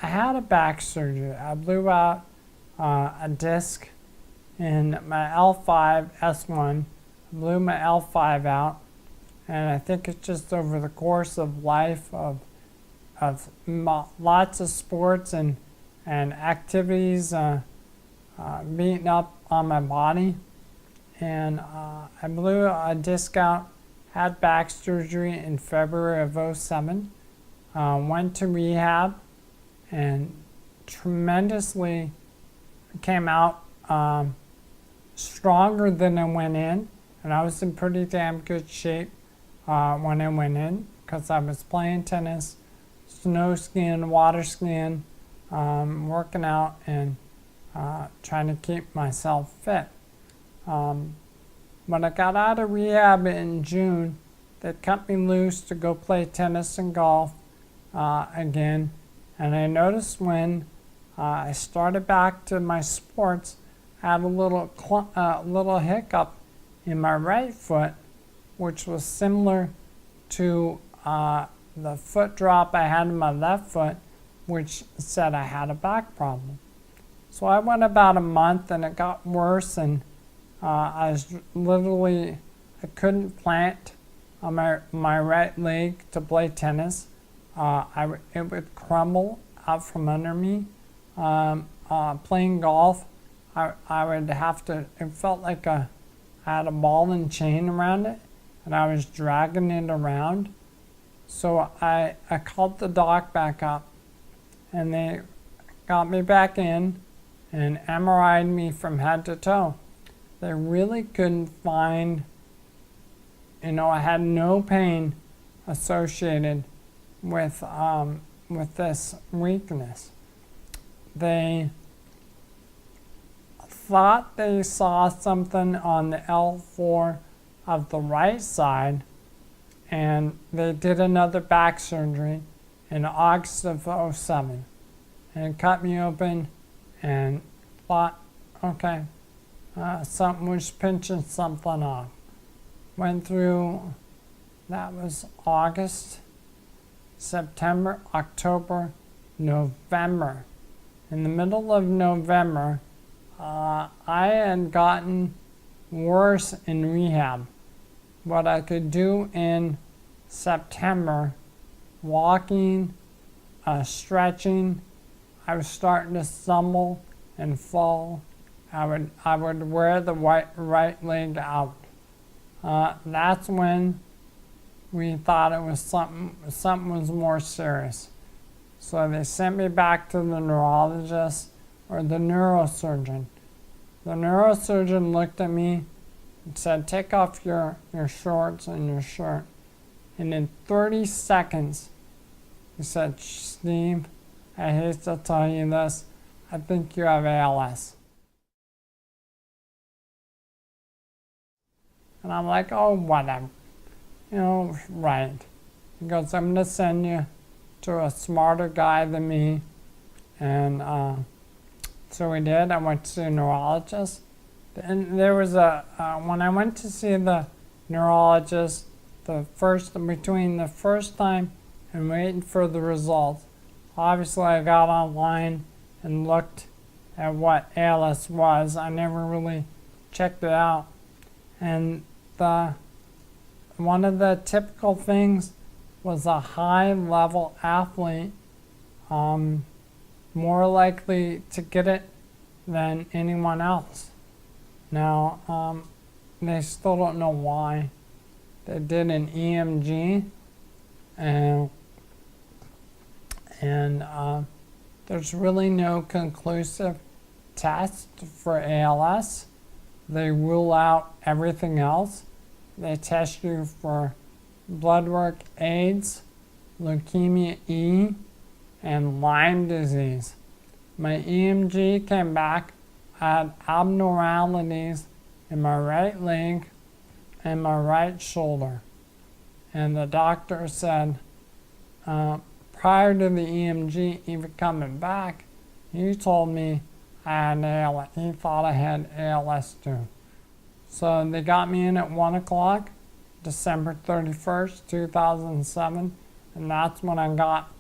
I had a back surgery. I blew out a disc in my L5 S1. I blew my L5 out, and I think it's just over the course of life of lots of sports and activities beating up on my body. And I blew a disc out, had back surgery in February of '07, went to rehab, and tremendously came out stronger than I went in. And I was in pretty damn good shape when I went in, because I was playing tennis, snow skiing, water skiing, working out, and trying to keep myself fit. When I got out of rehab in June, they cut me loose to go play tennis and golf again. And I noticed when I started back to my sports, I had a little hiccup in my right foot, which was similar to the foot drop I had in my left foot, which said I had a back problem. So I went about a month, and it got worse, and I couldn't plant on my right leg to play tennis. It would crumble out from under me. Playing golf, I would have to, it felt like I had a ball and chain around it, and I was dragging it around. So I called the doc back up, and they got me back in and MRI'd me from head to toe. They really couldn't find, I had no pain associated with this weakness. They thought they saw something on the L4 of the right side, and they did another back surgery in August of '07 and cut me open and thought, okay, something was pinching something off. Went through, that was August, September, October, November. In the middle of November, I had gotten worse in rehab. What I could do in September, walking, stretching, I was starting to stumble and fall. I would wear the right leg out. That's when we thought it was something was more serious. So they sent me back to the neurologist or the neurosurgeon. The neurosurgeon looked at me and said, take off your shorts and your shirt. And in 30 seconds, he said, Steve, I hate to tell you this, I think you have ALS. And I'm like, oh, whatever. Right. He goes, I'm going to send you to a smarter guy than me. And so we did. I went to a neurologist. And there was when I went to see the neurologist, between the first time and waiting for the results, obviously I got online and looked at what ALS was. I never really checked it out. And one of the typical things was a high-level athlete more likely to get it than anyone else. Now, they still don't know why. They did an EMG, and there's really no conclusive test for ALS. They rule out everything else. They test you for blood work, AIDS, leukemia E, and Lyme disease. My EMG came back. I had abnormalities in my right leg and my right shoulder. And the doctor said, prior to the EMG even coming back, he told me I had ALS. He thought I had ALS too. So they got me in at 1 o'clock, December 31st, 2007, and that's when I got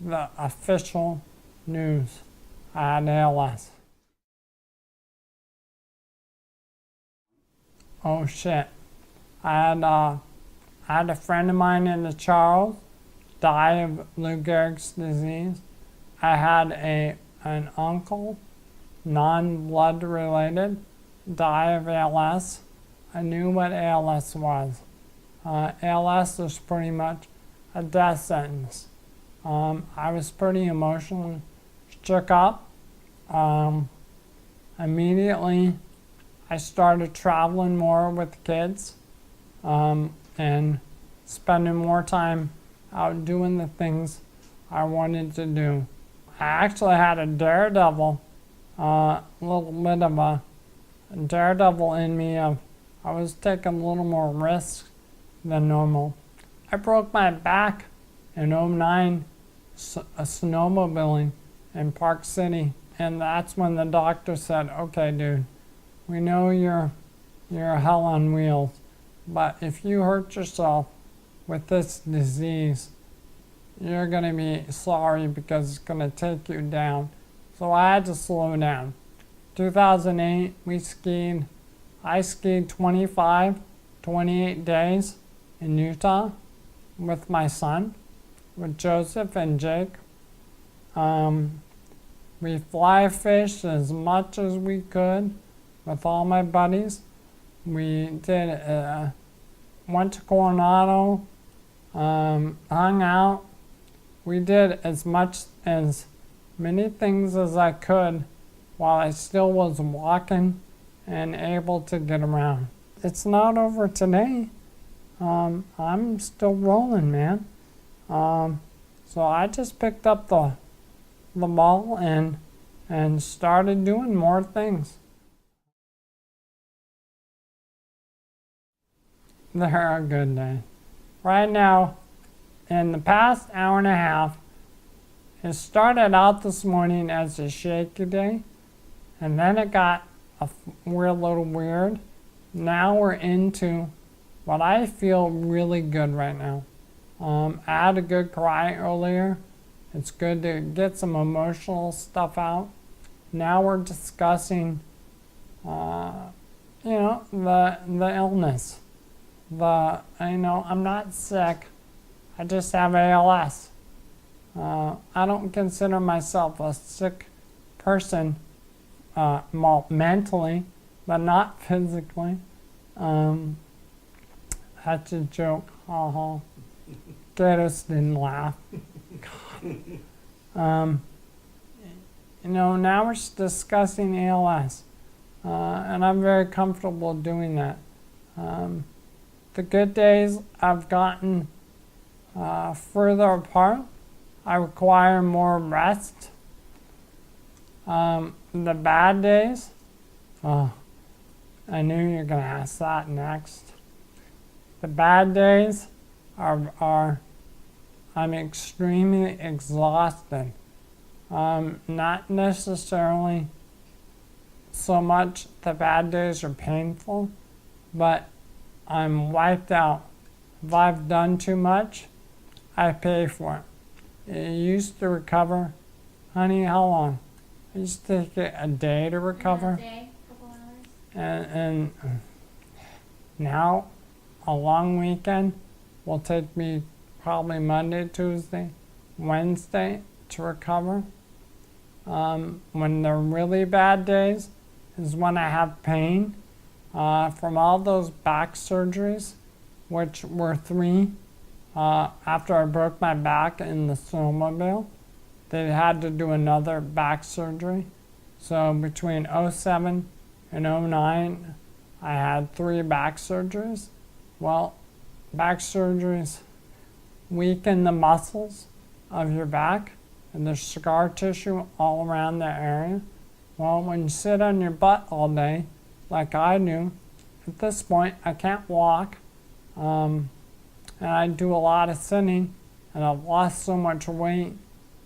the official news. I had ALS. Oh shit. I had a friend of mine in the Charles die of Lou Gehrig's disease. I had an uncle, non-blood related, die of ALS. I knew what ALS was. ALS is pretty much a death sentence. I was pretty emotionally shook up. Immediately, I started traveling more with kids and spending more time out doing the things I wanted to do. I actually had a daredevil, little bit of a daredevil in me of I was taking a little more risks than normal. I broke my back in '09 snowmobiling in Park City, and that's when the doctor said, okay dude, we know you're hell on wheels, but if you hurt yourself with this disease, you're going to be sorry because it's going to take you down. So I had to slow down. 2008, I skied 28 days in Utah with my son, with Joseph and Jake. We fly fished as much as we could with all my buddies. We went to Coronado, hung out. We did as many things as I could while I still was walking and able to get around. It's not over today. I'm still rolling, man. So I just picked up the ball and started doing more things. They're a good day. Right now, in the past hour and a half, it started out this morning as a shaky day, and then it got little weird. Now we're into what I feel really good right now. I had a good cry earlier. It's good to get some emotional stuff out. Now we're discussing, the illness. I'm not sick. I just have ALS. I don't consider myself a sick person, mentally, but not physically. That's a joke. Gatos didn't laugh. God. Now we're discussing ALS, and I'm very comfortable doing that. The good days I've gotten further apart. I require more rest. The bad days, I knew you were going to ask that next. The bad days are I'm extremely exhausted. Not necessarily so much the bad days are painful, but I'm wiped out. If I've done too much, I pay for it. It used to recover. Honey, how long? It used to take it a day to recover. A day, couple hours. And now a long weekend will take me probably Monday, Tuesday, Wednesday to recover. When they're really bad days is when I have pain from all those back surgeries, which were 3 after I broke my back in the snowmobile. They had to do another back surgery. So between '07 and '09, I had 3 back surgeries. Well, back surgeries weaken the muscles of your back, and there's scar tissue all around the area. Well, when you sit on your butt all day, like I do, at this point I can't walk, and I do a lot of sitting, and I've lost so much weight.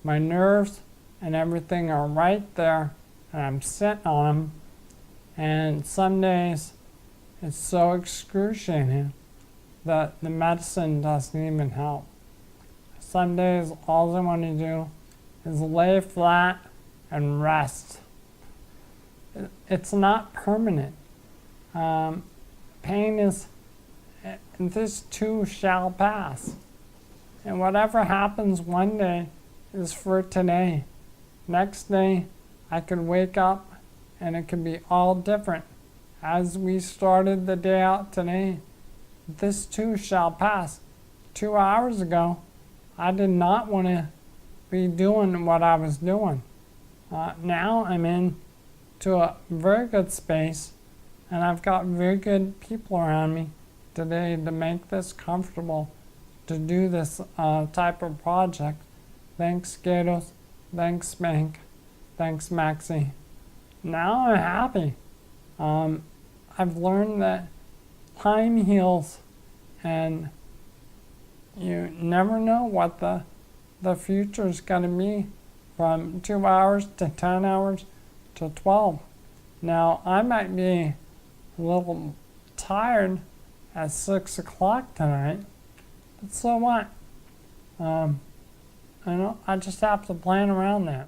My nerves and everything are right there, and I'm sitting on them, and some days it's so excruciating that the medicine doesn't even help. Some days all I want to do is lay flat and rest. It's not permanent. Pain is, this too shall pass. And whatever happens one day is for today. Next day, I could wake up and it could be all different. As we started the day out today, this too shall pass. 2 hours ago, I did not want to be doing what I was doing. Now I'm in to a very good space, and I've got very good people around me today to make this comfortable to do this type of project. Thanks, Gatos. Thanks, Spank. Thanks, Maxie. Now I'm happy. I've learned that time heals, and you never know what the future is going to be from 2 hours to 10 hours to 12. Now, I might be a little tired at 6 o'clock tonight, but so what? I just have to plan around that.